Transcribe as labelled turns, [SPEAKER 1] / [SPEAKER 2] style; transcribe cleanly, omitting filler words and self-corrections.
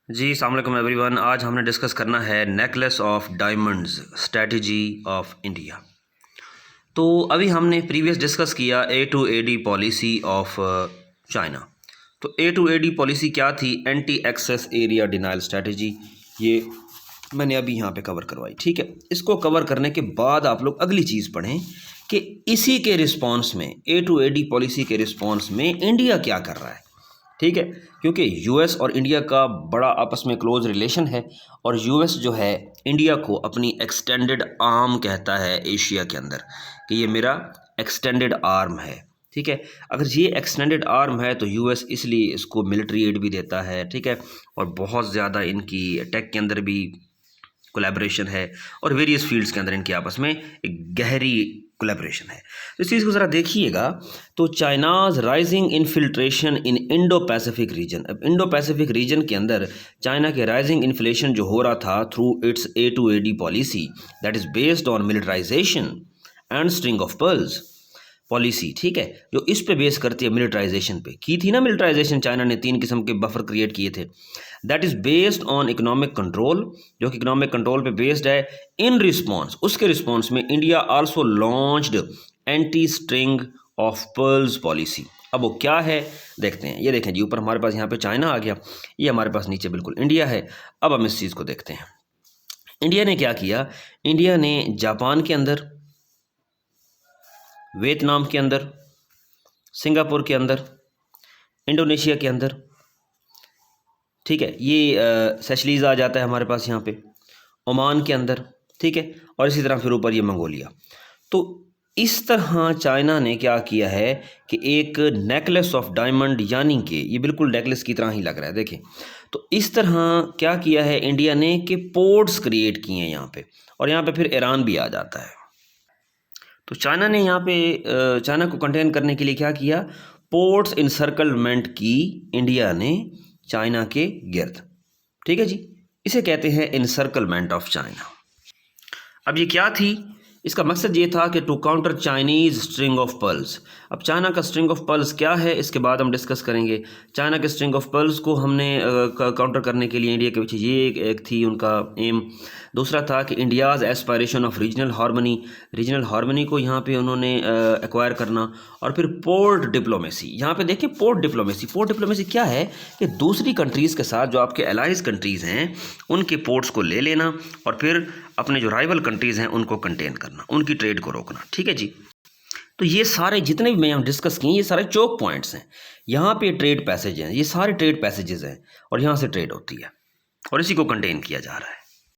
[SPEAKER 1] जी अस्सलाम वालेकुम एवरीवन। आज हमने डिस्कस करना है necklace of diamonds strategy of India. तो अभी हमने प्रीवियस डिस्कस किया A2AD पॉलिसी ऑफ चाइना। तो A2AD पॉलिसी क्या थी? Anti access area denial strategy. ये मैंने अभी यहाँ पे कवर करवाई, ठीक है। इसको कवर करने के बाद आप लोग अगली चीज़ पढ़ें कि इसी के रिस्पॉन्स में A2AD पॉलिसी के रिस्पॉन्स में इंडिया क्या कर रहा है, ठीक है। क्योंकि यूएस और इंडिया का बड़ा आपस में क्लोज रिलेशन है और यूएस जो है इंडिया को अपनी एक्सटेंडेड आर्म कहता है एशिया के अंदर, कि ये मेरा एक्सटेंडेड आर्म है, ठीक है। अगर ये एक्सटेंडेड आर्म है तो यूएस इसलिए इसको मिलिट्री एड भी देता है, ठीक है। और बहुत ज़्यादा इनकी टेक के अंदर भी कोलैबोरेशन है और वेरियस फील्ड्स के अंदर इनकी आपस में एक गहरी कोलैबोरेशन है। तो इस चीज़ को ज़रा देखिएगा। तो चाइनाज राइजिंग इन्फिल्ट्रेशन इन इंडो पैसिफिक रीजन। अब इंडो पैसिफिक रीजन के अंदर चाइना के राइजिंग इन्फ्लेशन जो हो रहा था through it's A2AD policy that is based on militarisation and string of pearls policy, ठीक है, जो इस पे बेस करती है मिलिटराइजेशन पे। की थी ना मिलिटराइजेशन, चाइना ने 3 किस्म के बफर क्रिएट किए थे। That is based on economic control, जो कि इकोनॉमिक कंट्रोल पे बेस्ड है। इन रिस्पॉन्स, उसके रिस्पॉन्स में India also launched anti string of pearls policy. अब वो क्या है देखते हैं। ये देखें जी, ऊपर हमारे पास यहाँ पे चाइना आ गया, ये हमारे पास नीचे बिल्कुल इंडिया है। अब हम इस चीज़ को देखते हैं। इंडिया ने क्या किया? इंडिया ने जापान के अंदर, वियतनाम के अंदर, सिंगापुर के अंदर, इंडोनेशिया के अंदर, ठीक है, ये सेशलीज़ आ जाता है हमारे पास यहाँ पे, ओमान के अंदर, ठीक है, और इसी तरह फिर ऊपर ये मंगोलिया। तो इस तरह चाइना ने क्या किया है कि एक नेकलेस ऑफ डायमंड, यानी कि ये बिल्कुल नेकलेस की तरह ही लग रहा है, देखें। तो इस तरह क्या किया है इंडिया ने कि पोर्ट्स क्रिएट किए हैं यहाँ पे, और यहाँ पे फिर ईरान भी आ जाता है। तो चाइना ने यहाँ पे चाइना को कंटेन करने के लिए क्या किया? पोर्ट्स इनसर्कलमेंट की इंडिया ने चाइना के गिर्द, ठीक है जी। इसे कहते हैं इनसर्कलमेंट ऑफ चाइना। अब ये क्या थी? इसका मकसद ये था कि to counter Chinese string of pearls. अब चाइना का स्ट्रिंग ऑफ पर्ल्स क्या है इसके बाद हम डिस्कस करेंगे। चाइना के स्ट्रिंग ऑफ पर्ल्स को हमने काउंटर करने के लिए इंडिया के पीछे ये एक थी उनका एम। दूसरा था कि India's aspiration of regional harmony, regional harmony को यहाँ पे उन्होंने एक्वायर करना। और फिर पोर्ट डिप्लोमेसी, यहाँ पे देखिए पोर्ट डिप्लोमेसी। पोर्ट डिप्लोमेसी क्या है कि दूसरी कंट्रीज़ के साथ, जो आपके एलाइज कंट्रीज़ हैं, उनके पोर्ट्स को ले लेना और फिर अपने जो राइवल कंट्रीज़ हैं उनको कंटेन करना, उनकी ट्रेड को रोकना, ठीक है जी। तो ये सारे जितने भी मैं यहाँ डिस्कस किए, ये सारे चोक पॉइंट्स हैं। यहाँ पे ट्रेड पैसेज हैं, ये सारे ट्रेड पैसेजेस हैं और यहाँ से ट्रेड होती है और इसी को कंटेन किया जा रहा है।